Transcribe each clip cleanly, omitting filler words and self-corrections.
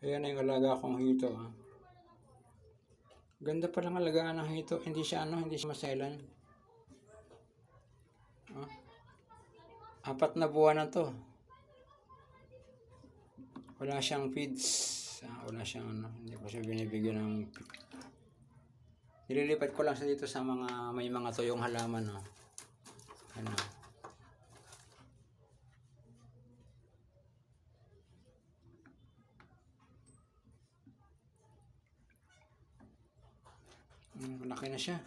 Ayan na yung alaga kong hito. Ah. Ganda pa lang alagaan ng hito. Hindi siya hindi siya maselan. Ah. 4 na buwan na to. Wala siyang feeds. Wala siyang hindi ko siya binibigyan ng nililipat ko lang siya dito sa may mga tuyong halaman. Oh. Ano. Malaki na siya.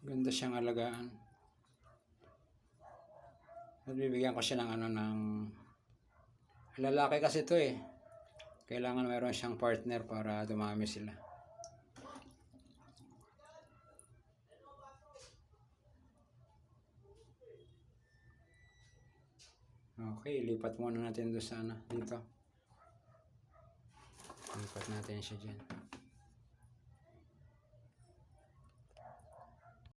Ganda siyang alagaan. At bibigyan ko siya ng lalaki kasi ito eh. Kailangan mayroon siyang partner para dumami sila. Okay, lipat muna natin doon dito. Lipat natin siya dyan.